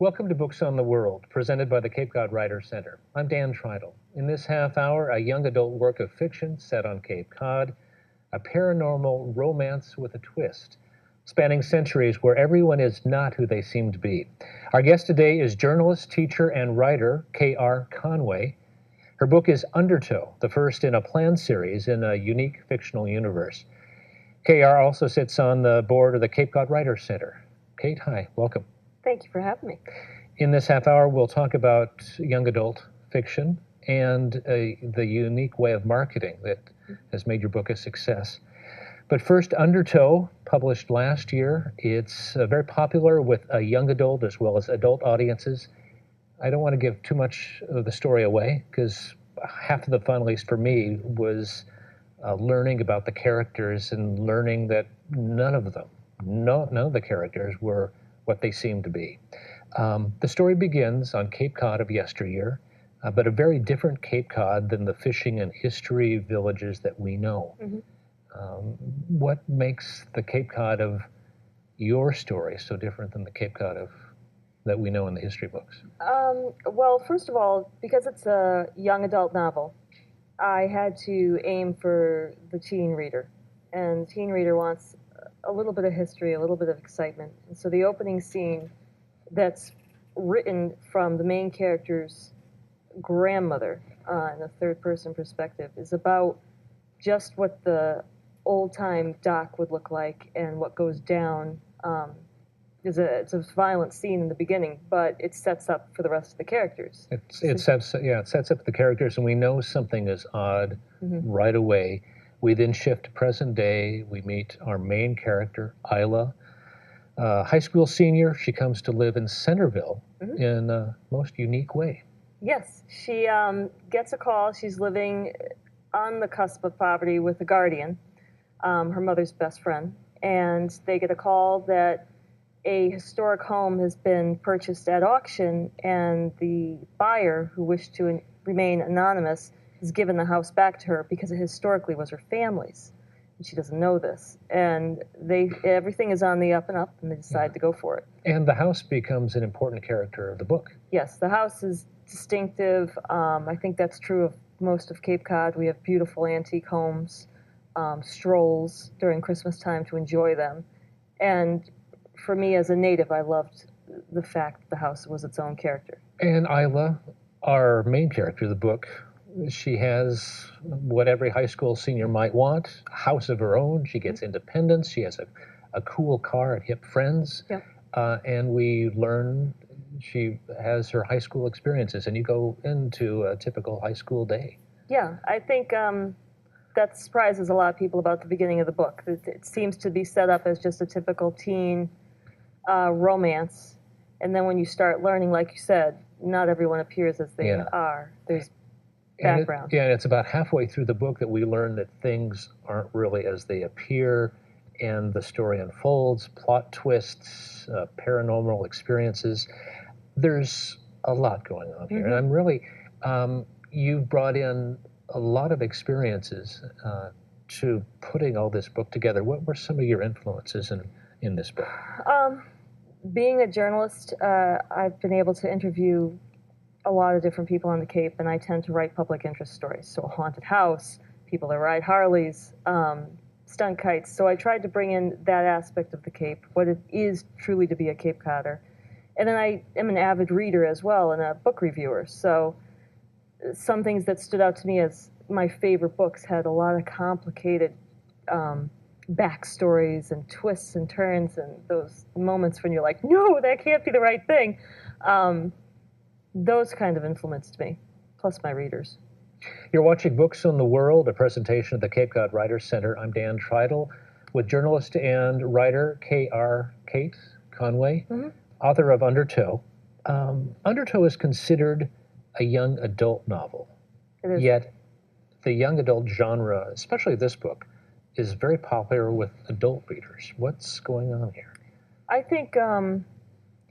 Welcome to Books on the World, presented by the Cape Cod Writers Center. I'm Dan Tritle. In this half hour, a young adult work of fiction set on Cape Cod, a paranormal romance with a twist, spanning centuries where everyone is not who they seem to be. Our guest today is journalist, teacher, and writer K.R. Conway. Her book is Undertow, the first in a planned series in a unique fictional universe. K.R. also sits on the board of the Cape Cod Writers Center. Kate, hi, welcome. Thank you for having me. In this half hour, we'll talk about young adult fiction and the unique way of marketing that has made your book a success. But first, Undertow, published last year. It's very popular with a young adult as well as adult audiences. I don't want to give too much of the story away because half of the fun, at least for me, was learning about the characters and learning that none of the characters were what they seem to be. The story begins on Cape Cod of yesteryear, but a very different Cape Cod than the fishing and history villages that we know. Mm-hmm. What makes the Cape Cod of your story so different than the Cape Cod that we know in the history books? Well, first of all, because it's a young adult novel, I had to aim for the teen reader. And the teen reader wants a little bit of history, a little bit of excitement. And so the opening scene that's written from the main character's grandmother in a third-person perspective is about just what the old-time dock would look like and what goes down. It's a violent scene in the beginning, but it sets up for the rest of the characters. It sets up the characters, and we know something is odd right away. We then shift to present day. We meet our main character, Isla, high school senior. She comes to live in Centerville in a most unique way. Yes, she gets a call. She's living on the cusp of poverty with a guardian, her mother's best friend, and they get a call that a historic home has been purchased at auction, and the buyer, who wished to remain anonymous, has given the house back to her because it historically was her family's. And she doesn't know this. And everything is on the up and up, and they decide to go for it. And the house becomes an important character of the book. Yes, the house is distinctive. I think that's true of most of Cape Cod. We have beautiful antique homes, strolls during Christmas time to enjoy them. And for me as a native, I loved the fact that the house was its own character. And Isla, our main character of the book, she has what every high school senior might want, a house of her own. She gets independence. She has a cool car and hip friends. Yep. And we learn she has her high school experiences, and you go into a typical high school day. Yeah, I think that surprises a lot of people about the beginning of the book. It seems to be set up as just a typical teen romance. And then when you start learning, like you said, not everyone appears as they are. There's background. And it's about halfway through the book that we learn that things aren't really as they appear, and the story unfolds, plot twists, paranormal experiences. There's a lot going on here. And I'm really, you've brought in a lot of experiences to putting all this book together. What were some of your influences in this book? Being a journalist, I've been able to interview a lot of different people on the Cape, and I tend to write public interest stories. So a haunted house, people that ride Harleys, stunt kites. So I tried to bring in that aspect of the Cape, what it is truly to be a Cape Codder. And then I am an avid reader as well and a book reviewer. So some things that stood out to me as my favorite books had a lot of complicated backstories and twists and turns and those moments when you're like, no, that can't be the right thing. Those kind of influenced me, plus my readers. You're watching Books on the World, a presentation of the Cape Cod Writers Center. I'm Dan Tritle with journalist and writer K.R. Kate Conway, author of Undertow. Undertow is considered a young adult novel, yet the young adult genre, especially this book, is very popular with adult readers. What's going on here? I think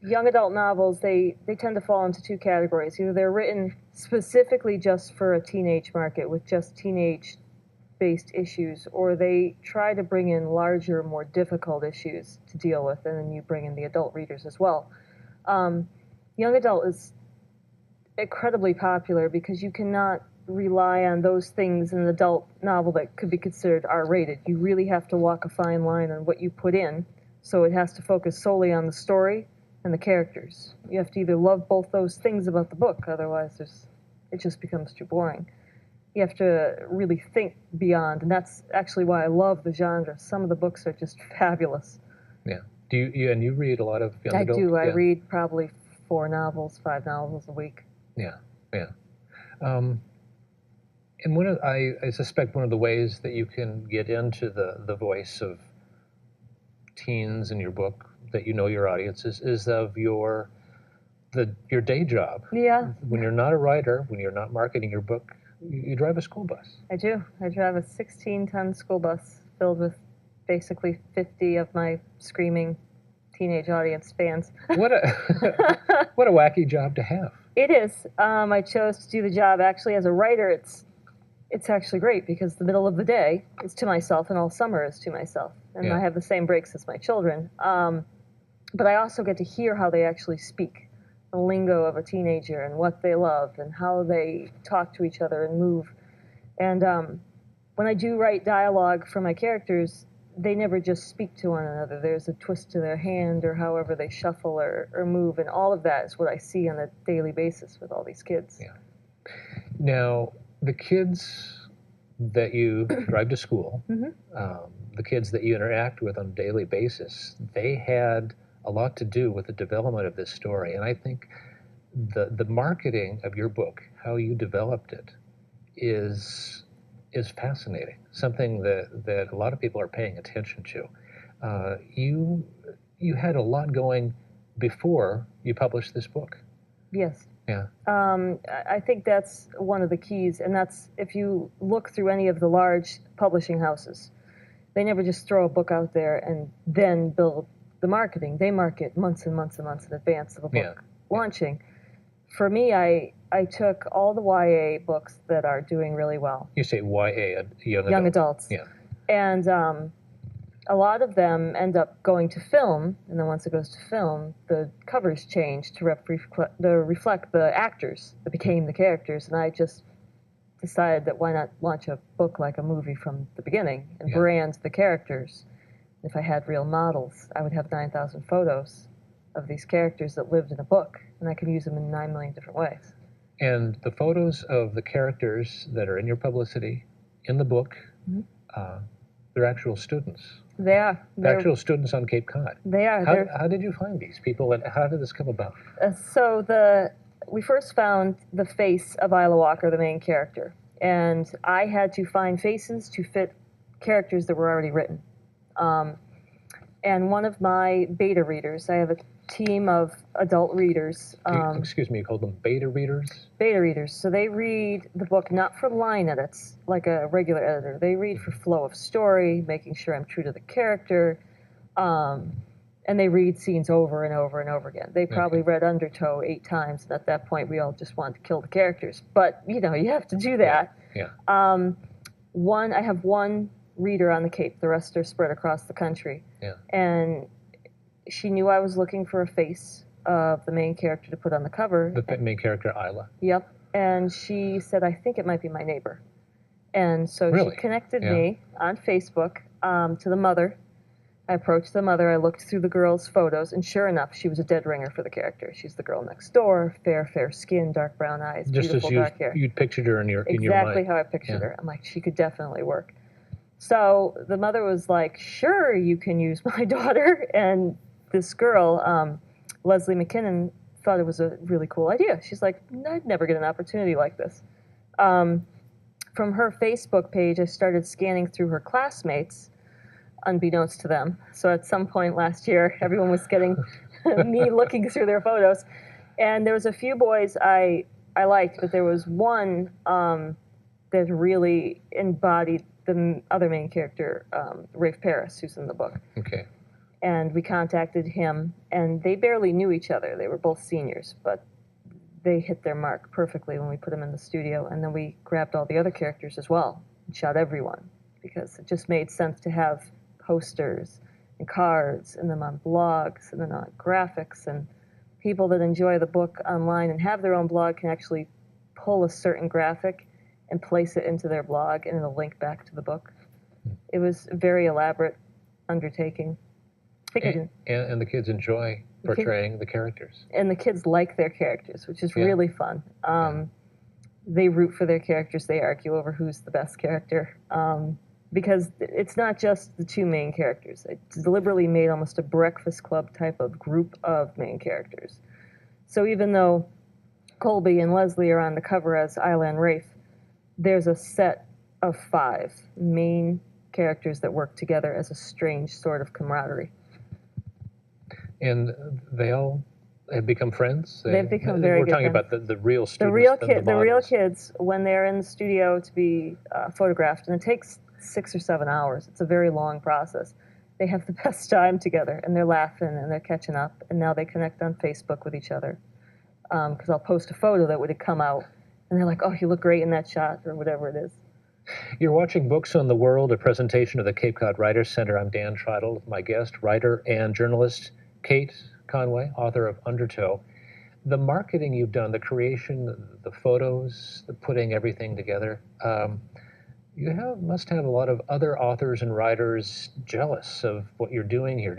young adult novels, they tend to fall into two categories. Either they're written specifically just for a teenage market with just teenage-based issues, or they try to bring in larger, more difficult issues to deal with, and then you bring in the adult readers as well. young adult is incredibly popular because you cannot rely on those things in an adult novel that could be considered R-rated. You really have to walk a fine line on what you put in, so it has to focus solely on the story and the characters. You have to either love both those things about the book, otherwise it just becomes too boring. You have to really think beyond, and that's actually why I love the genre. Some of the books are just fabulous. Yeah. Do you read a lot of young adult? I do. I Yeah. read probably 4 novels, 5 novels a week. Yeah, yeah. And I suspect one of the ways that you can get into the voice of teens in your book, that you know your audience, is of your day job. Yeah. When you're not a writer, when you're not marketing your book, you drive a school bus. I do. I drive a 16-ton school bus filled with basically 50 of my screaming teenage audience fans. What a what a wacky job to have. It is. I chose to do the job actually as a writer. It's actually great because the middle of the day is to myself and all summer is to myself. And Yeah. I have the same breaks as my children. But I also get to hear how they actually speak, the lingo of a teenager and what they love and how they talk to each other and move. And when I do write dialogue for my characters, they never just speak to one another. There's a twist to their hand or however they shuffle or move, and all of that is what I see on a daily basis with all these kids. Yeah. Now, the kids that you drive to school, the kids that you interact with on a daily basis, they had a lot to do with the development of this story. And I think the marketing of your book, how you developed it, is fascinating. Something that a lot of people are paying attention to. You had a lot going before you published this book. Yes. Yeah. I think that's one of the keys, and that's if you look through any of the large publishing houses, they never just throw a book out there and then build the marketing. They market months and months and months in advance of a book launching. For me, I took all the YA books that are doing really well. You say YA, young adults. Yeah. And a lot of them end up going to film, and then once it goes to film, the covers change to reflect the actors that became the characters, and I just decided that why not launch a book like a movie from the beginning and brand the characters. If I had real models, I would have 9,000 photos of these characters that lived in a book, and I could use them in 9 million different ways. And the photos of the characters that are in your publicity, in the book, they're actual students. They are. They're actual students on Cape Cod. They are. How did you find these people, and how did this come about? We first found the face of Isla Walker, the main character, and I had to find faces to fit characters that were already written. And one of my beta readers, I have a team of adult readers. Excuse me, you called them beta readers? Beta readers. So they read the book not for line edits, like a regular editor. They read for flow of story, making sure I'm true to the character. And they read scenes over and over and over again. They probably read Undertow 8 times, and at that point we all just wanted to kill the characters. But, you have to do that. Yeah. I have one reader on the Cape. The rest are spread across the country. Yeah. And she knew I was looking for a face of the main character to put on the cover. The main character, Isla. Yep. And she said, I think it might be my neighbor. And so Really? she connected me on Facebook to the mother. I approached the mother. I looked through the girl's photos, and sure enough, she was a dead ringer for the character. She's the girl next door, fair skin, dark brown eyes, just beautiful dark hair. You'd pictured her in your mind. Exactly how I pictured her. I'm like, she could definitely work. So the mother was like, sure, you can use my daughter. And this girl, Leslie McKinnon, thought it was a really cool idea. She's like, I'd never get an opportunity like this. From her Facebook page, I started scanning through her classmates, unbeknownst to them. So at some point last year, everyone was getting me looking through their photos. And there was a few boys I liked, but there was one that really embodied the other main character, Rafe Paris, who's in the book. Okay. And we contacted him, and they barely knew each other. They were both seniors, but they hit their mark perfectly when we put them in the studio. And then we grabbed all the other characters as well and shot everyone, because it just made sense to have posters and cards and them on blogs and then on graphics. And people that enjoy the book online and have their own blog can actually pull a certain graphic and place it into their blog, and it'll link back to the book. It was a very elaborate undertaking. And the kids enjoy portraying the characters. And the kids like their characters, which is really fun. They root for their characters. They argue over who's the best character. Because it's not just the two main characters. It's deliberately made almost a Breakfast Club type of group of main characters. So even though Colby and Leslie are on the cover as Isla and Rafe, there's a set of 5 main characters that work together as a strange sort of camaraderie. And they all have become friends? They've become very good friends. We're talking about the real students. The real kids, when they're in the studio to be photographed, and it takes 6 or 7 hours. It's a very long process. They have the best time together, and they're laughing, and they're catching up, and now they connect on Facebook with each other. Because I'll post a photo that would come out, and they're like, oh, you look great in that shot, or whatever it is. You're watching Books on the World, a presentation of the Cape Cod Writers Center. I'm Dan Tritle, my guest, writer and journalist Kate Conway, author of Undertow. The marketing you've done, the creation, the photos, the putting everything together, you must have a lot of other authors and writers jealous of what you're doing here.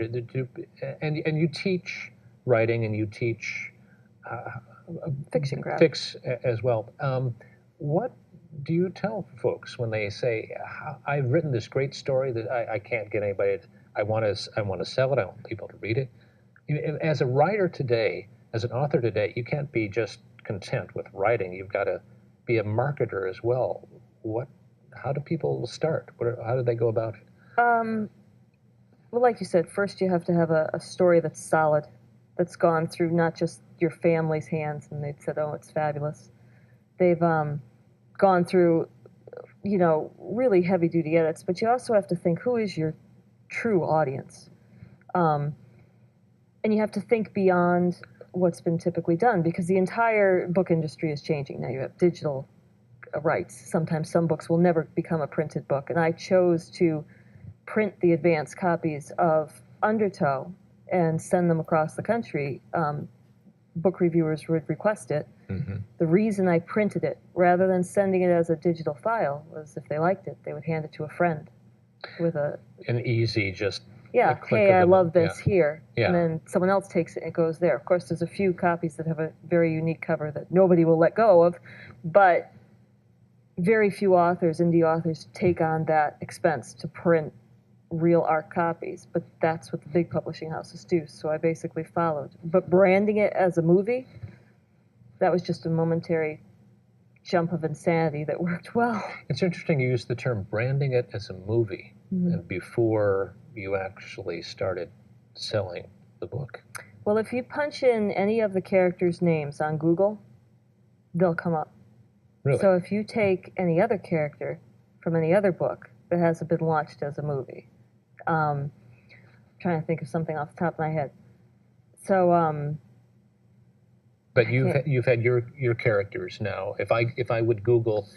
And you teach writing and you teach fiction graphics as well. What do you tell folks when they say, I've written this great story that I can't get anybody to, I want to sell it, I want people to read it? As a writer today, as an author today, you can't be just content with writing. You've got to be a marketer as well. How do people start? How do they go about it? Well, like you said, first you have to have a story that's solid, that's gone through not just your family's hands and they've said, oh, it's fabulous. They've gone through, really heavy-duty edits, but you also have to think, who is your true audience? And you have to think beyond what's been typically done, because the entire book industry is changing. Now you have digital rights. Sometimes some books will never become a printed book, and I chose to print the advanced copies of Undertow and send them across the country. Book reviewers would request it. Mm-hmm. The reason I printed it, rather than sending it as a digital file, was if they liked it, they would hand it to a friend with an easy just hey, I love this here. Yeah. And then someone else takes it and it goes there. Of course, there's a few copies that have a very unique cover that nobody will let go of, but very few indie authors, take on that expense to print real art copies, but that's what the big publishing houses do, so I basically followed. But branding it as a movie, that was just a momentary jump of insanity that worked well. It's interesting you use the term branding it as a movie, and before you actually started selling the book. Well, if you punch in any of the characters' names on Google, they'll come up. Really? So if you take any other character from any other book that hasn't been launched as a movie, trying to think of something off the top of my head. So, but you've had your characters now. If I would Google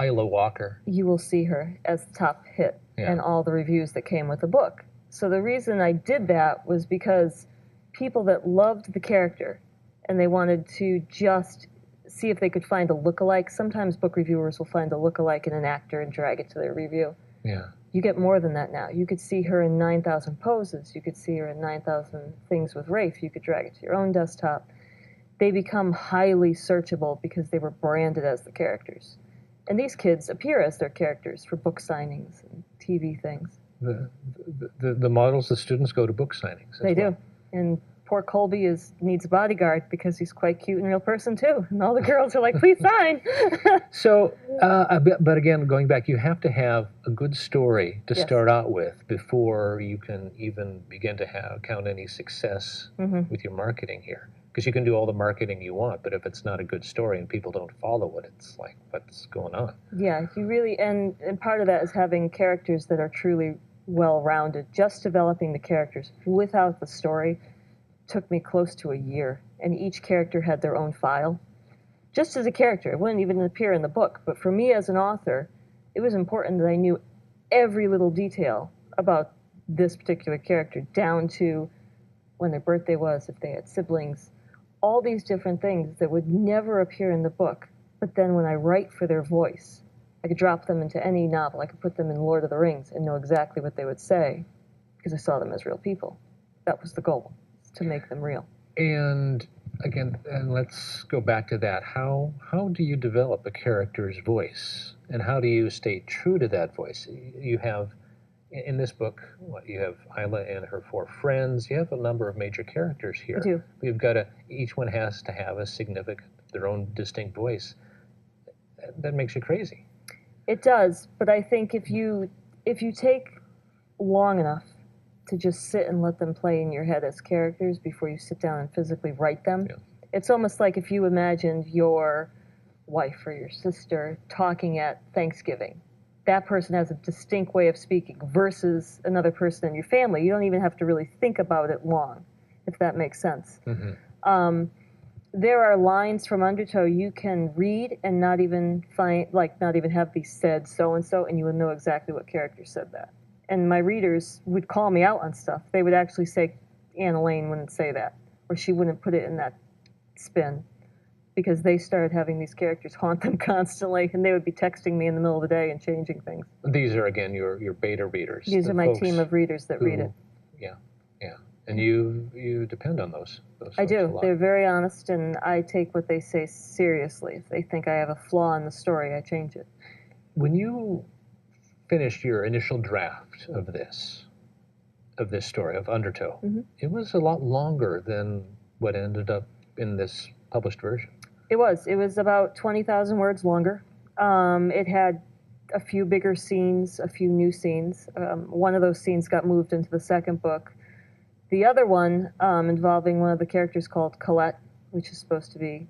Isla Walker, you will see her as the top hit and all the reviews that came with the book. So the reason I did that was because people that loved the character and they wanted to just see if they could find a lookalike. Sometimes book reviewers will find a lookalike in an actor and drag it to their review. Yeah. You get more than that now. You could see her in 9,000 poses. You could see her in 9,000 things with Rafe. You could drag it to your own desktop. They become highly searchable because they were branded as the characters. And these kids appear as their characters for book signings and TV things. The models, the students go to book signings. They do. And poor Colby needs a bodyguard because he's quite cute in real person too. And all the girls are like, please sign. So, but again, going back, you have to have a good story to start out with before you can even begin to count any success with your marketing here. Because you can do all the marketing you want, but if it's not a good story and people don't follow it, it's like, what's going on? Yeah, you really, and part of that is having characters that are truly well-rounded. Just developing the characters without the story took me close to a year, and each character had their own file. Just as a character, it wouldn't even appear in the book, but for me as an author, it was important that I knew every little detail about this particular character, down to when their birthday was, if they had siblings, all these different things that would never appear in the book. But then when I write for their voice, I could drop them into any novel. I could put them in Lord of the Rings and know exactly what they would say because I saw them as real people. That was the goal, to make them real. And again, and let's go back to that. How do you develop a character's voice, and how do you stay true to that voice? You have in this book, you have Isla and her 4 friends. You have a number of major characters here. I do. We've got to. Each one has to have a significant, their own distinct voice. That makes you crazy. It does, but I think if you take long enough to just sit and let them play in your head as characters before you sit down and physically write them, it's almost like if you imagined your wife or your sister talking at Thanksgiving. That person has a distinct way of speaking versus another person in your family. You don't even have to really think about it long, if that makes sense. Mm-hmm. There are lines from Undertow you can read and not even have these said so-and-so, and you would know exactly what character said that. And my readers would call me out on stuff. They would actually say, Anna Lane wouldn't say that, or she wouldn't put it in that spin, because they started having these characters haunt them constantly, and they would be texting me in the middle of the day and changing things. These are, again, your beta readers. These are my team of readers that read it. Yeah. And you depend on those I do. a lot. They're very honest, and I take what they say seriously. If they think I have a flaw in the story, I change it. When you finished your initial draft of this story, of Undertow, it was a lot longer than what ended up in this published version. It was about 20,000 words longer. It had a few bigger scenes, a few new scenes. One of those scenes got moved into the second book. The other one, involving one of the characters called Colette, which is supposed to be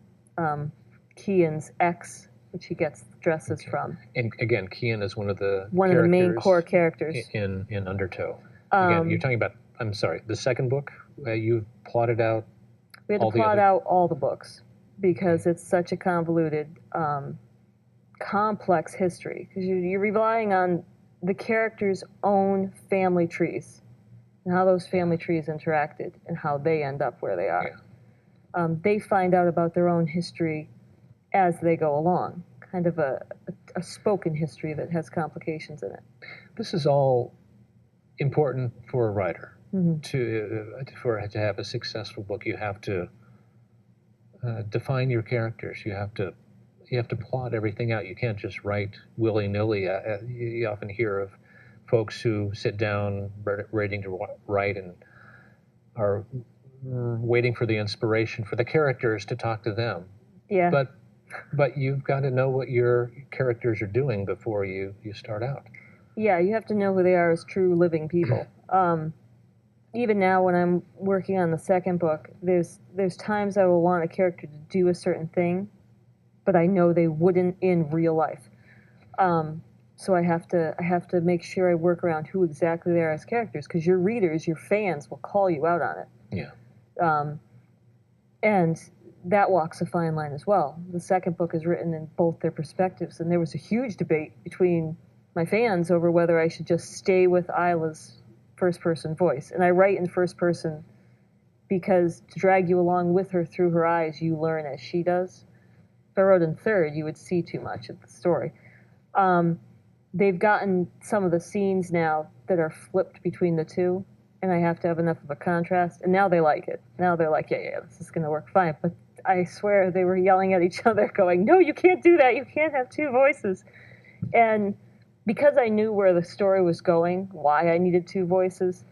Kian's ex, which he gets dresses from. And again, Kian is one of the main core characters in Undertow. Again, you're talking about, I'm sorry, the second book. You've plotted out. We had to plot out all the books because it's such a convoluted, complex history. Because you're relying on the characters' own family trees and how those family trees interacted and how they end up where they are. Yeah. They find out about their own history as they go along, kind of a spoken history that has complications in it. This is all important for a writer. To have a successful book. You have to define your characters. You have to plot everything out. You can't just write willy-nilly. You often hear of folks who sit down ready to write and are waiting for the inspiration for the characters to talk to them. Yeah. But you've got to know what your characters are doing before you start out. Yeah, you have to know who they are as true living people. Even now when I'm working on the second book, there's times I will want a character to do a certain thing, but I know they wouldn't in real life. So I have to make sure I work around who exactly they are as characters, because your readers, your fans, will call you out on it. Yeah. And that walks a fine line as well. The second book is written in both their perspectives, and there was a huge debate between my fans over whether I should just stay with Isla's first-person voice. And I write in first person because to drag you along with her through her eyes, you learn as she does. If I wrote in third, you would see too much of the story. They've gotten some of the scenes now that are flipped between the two, and I have to have enough of a contrast, and now they like it. Now they're like, yeah, this is going to work fine. But I swear they were yelling at each other going, no, you can't do that. You can't have two voices. And because I knew where the story was going, why I needed two voices,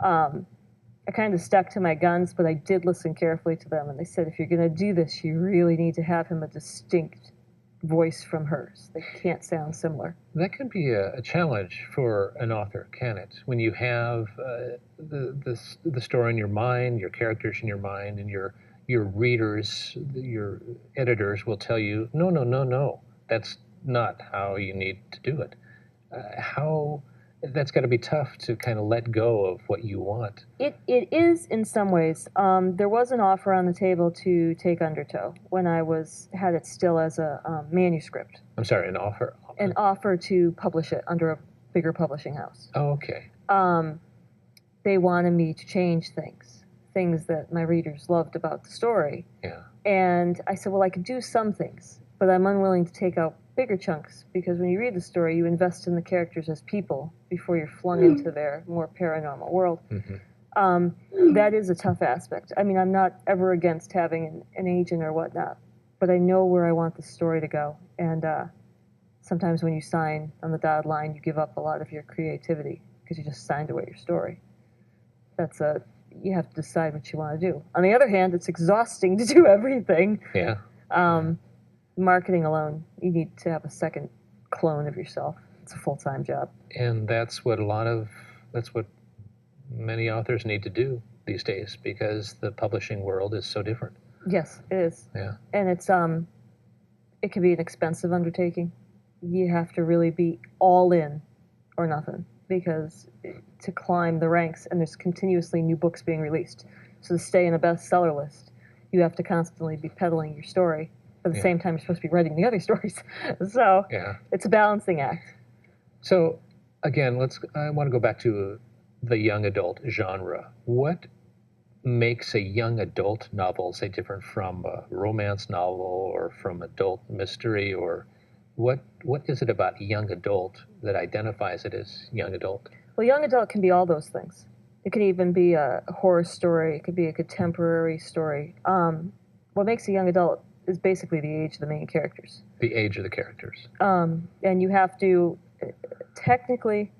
I kind of stuck to my guns, but I did listen carefully to them. And they said, if you're going to do this, you really need to have him a distinct voice from hers. They can't sound similar. That can be a challenge for an author, can it? When you have the story in your mind, your characters in your mind, and your readers, your editors will tell you, no, that's not how you need to do it. That's got to be tough to kind of let go of what you want. It is in some ways. There was an offer on the table to take Undertow when I had it still as a manuscript. I'm sorry, an offer? An offer to publish it under a bigger publishing house. Oh, okay. They wanted me to change things things that my readers loved about the story. Yeah. And I said, well, I could do some things, but I'm unwilling to take out bigger chunks, because when you read the story, you invest in the characters as people before you're flung into their more paranormal world. That is a tough aspect. I mean, I'm not ever against having an agent or whatnot, but I know where I want the story to go. And sometimes when you sign on the dotted line, you give up a lot of your creativity because you just signed away your story. You have to decide what you want to do. On the other hand, it's exhausting to do everything. Yeah. Marketing alone, you need to have a second clone of yourself. It's a full-time job. And that's what many authors need to do these days, because the publishing world is so different. Yes, it is. Yeah. And it can be an expensive undertaking. You have to really be all in or nothing, because to climb the ranks, and there's continuously new books being released. So to stay in a bestseller list, you have to constantly be peddling your story. At the same time, you're supposed to be writing the other stories. So it's a balancing act. So again, I want to go back to the young adult genre. What makes a young adult novel, say, different from a romance novel or from adult mystery, or what is it about young adult that identifies it as young adult? Well, young adult can be all those things. It can even be a horror story. It could be a contemporary story. What makes a young adult is basically the age of the main characters. The age of the characters. And you have to, technically,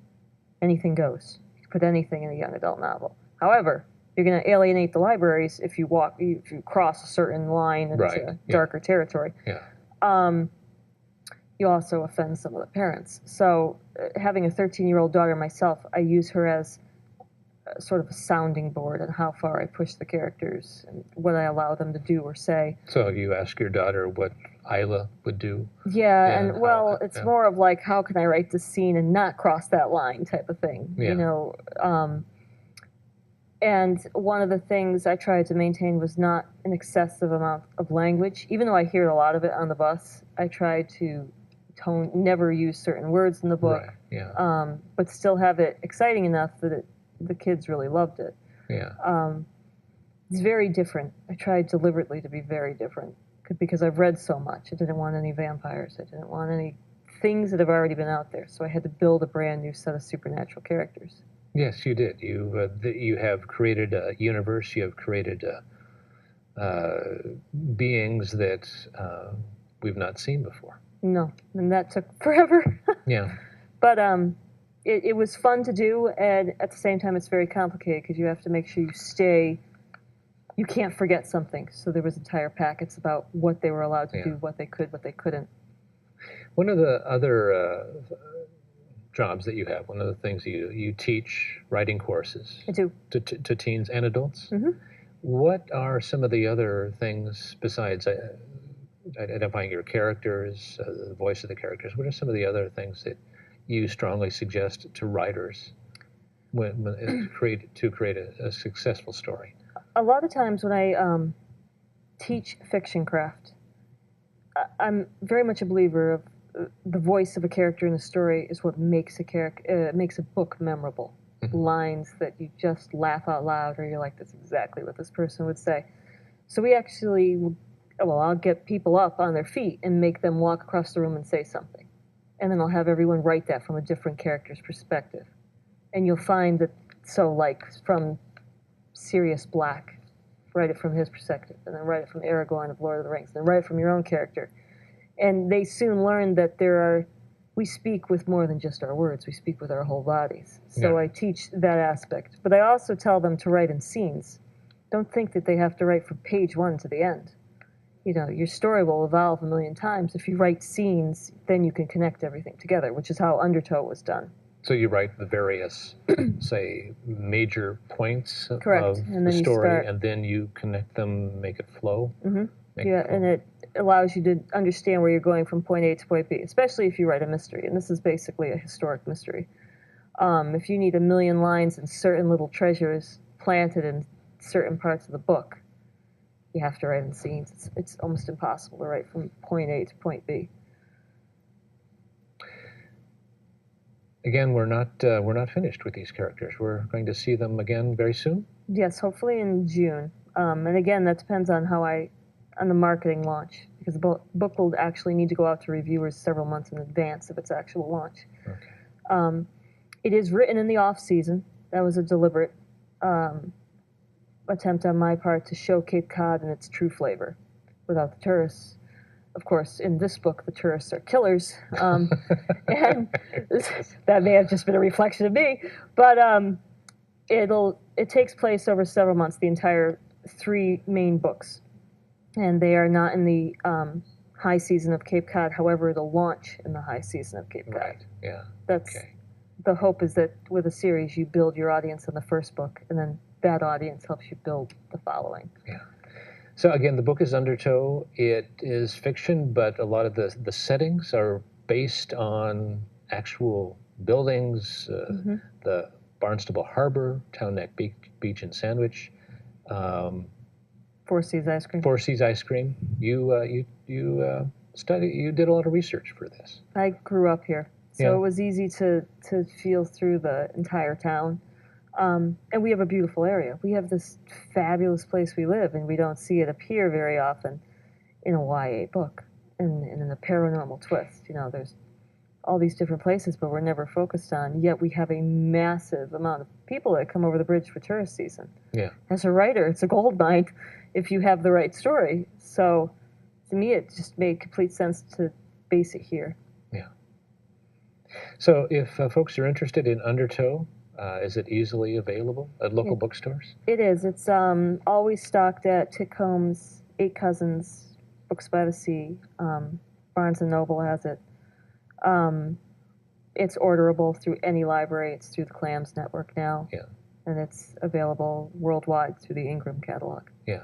anything goes. You can put anything in a young adult novel. However, you're going to alienate the libraries if you cross a certain line into darker territory. Yeah. You also offend some of the parents. So having a 13-year-old daughter myself, I use her as sort of a sounding board on how far I push the characters and what I allow them to do or say. So you ask your daughter what Isla would do? Yeah, and well, it's more of like, how can I write this scene and not cross that line type of thing, you know? And one of the things I tried to maintain was not an excessive amount of language. Even though I hear a lot of it on the bus, I try to never use certain words in the book, but still have it exciting enough that the kids really loved it. Yeah. It's very different. I tried deliberately to be very different because I've read so much. I didn't want any vampires. I didn't want any things that have already been out there. So I had to build a brand new set of supernatural characters. Yes, you did. You have created a universe. You have created beings that we've not seen before. No, and that took forever. Yeah. But it was fun to do, and at the same time, it's very complicated because you have to make sure you can't forget something. So there was entire packets about what they were allowed to do, what they could, what they couldn't. One of the other jobs that you have, one of the things you teach writing courses. I do. To teens and adults. Mm-hmm. What are some of the other things besides identifying your characters, the voice of the characters? What are some of the other things that you strongly suggest to writers to create a successful story? A lot of times when I teach fiction craft, I'm very much a believer of the voice of a character in a story is what makes makes a book memorable. Mm-hmm. Lines that you just laugh out loud, or you're like, that's exactly what this person would say. So we actually, I'll get people up on their feet and make them walk across the room and say something. And then I'll have everyone write that from a different character's perspective. And you'll find that, from Sirius Black, write it from his perspective, and then write it from Aragorn of Lord of the Rings, and then write it from your own character. And they soon learn that we speak with more than just our words, we speak with our whole bodies. So I teach that aspect. But I also tell them to write in scenes. Don't think that they have to write from page 1 to the end. You know, your story will evolve a million times. If you write scenes, then you can connect everything together, which is how Undertow was done. So you write the various, say, major points of the story, and then you connect them, make it flow? Mm-hmm. And it allows you to understand where you're going from point A to point B, especially if you write a mystery. And this is basically a historic mystery. If you need a million lines and certain little treasures planted in certain parts of the book, you have to write in scenes. It's almost impossible to write from point A to point B. Again, we're not finished with these characters. We're going to see them again very soon. Yes, hopefully in June. And again, that depends on on the marketing launch, because the book will actually need to go out to reviewers several months in advance of its actual launch. Okay. It is written in the off season. That was a deliberate attempt on my part to show Cape Cod in its true flavor, without the tourists. Of course, in this book, the tourists are killers, and that may have just been a reflection of me. But it takes place over several months, the entire 3 main books, and they are not in the high season of Cape Cod. However, it'll launch in the high season of Cape Cod. Right. Yeah. That's okay. The hope is that with a series, you build your audience in the first book, and then that audience helps you build the following. Yeah. So again, the book is Undertow. It is fiction, but a lot of the settings are based on actual buildings, the Barnstable Harbor, Town Neck Beach and Sandwich, Four Seas Ice Cream. Four Seas Ice Cream. You did a lot of research for this. I grew up here, so Yeah. it was easy to feel through the entire town. And we have a beautiful area. We have this fabulous place we live, and we don't see it appear very often in a YA book and in a paranormal twist. You know, there's all these different places, but we're never focused on. Yet we have a massive amount of people that come over the bridge for tourist season. Yeah. As a writer, it's a gold mine if you have the right story. So to me, it just made complete sense to base it here. Yeah. So if folks are interested in Undertow, is it easily available at local bookstores? It is. It's always stocked at Titcomb's, 8 Cousins, Books by the Sea. Barnes & Noble has it. It's orderable through any library. It's through the Clams Network now. Yeah. And it's available worldwide through the Ingram catalog. Yeah.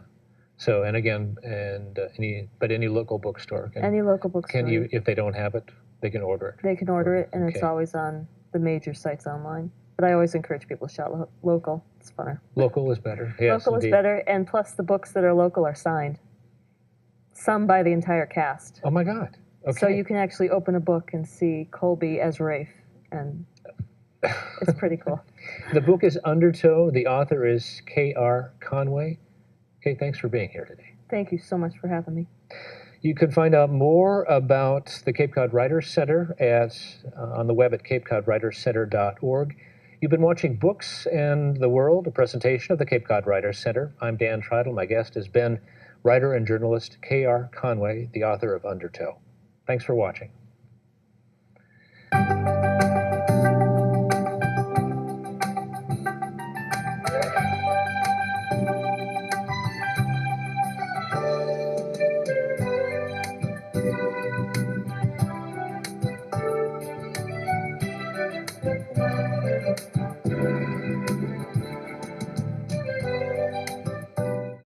So, and again, any local bookstore. Any local bookstore. Can you, if they don't have it, they can order it? They can order it, and it's always on the major sites online. But I always encourage people to shop local. It's funner. Local is better. Yes, local is better, and plus the books that are local are signed. Some by the entire cast. Oh my God. Okay. So you can actually open a book and see Colby as Rafe, and it's pretty cool. The book is Undertow. The author is K.R. Conway. Kate, thanks for being here today. Thank you so much for having me. You can find out more about the Cape Cod Writers Center on the web at capecodwriterscenter.org. You've been watching Books and the World, a presentation of the Cape Cod Writers Center. I'm Dan Tritle. My guest has been writer and journalist K.R. Conway, the author of Undertow. Thanks for watching.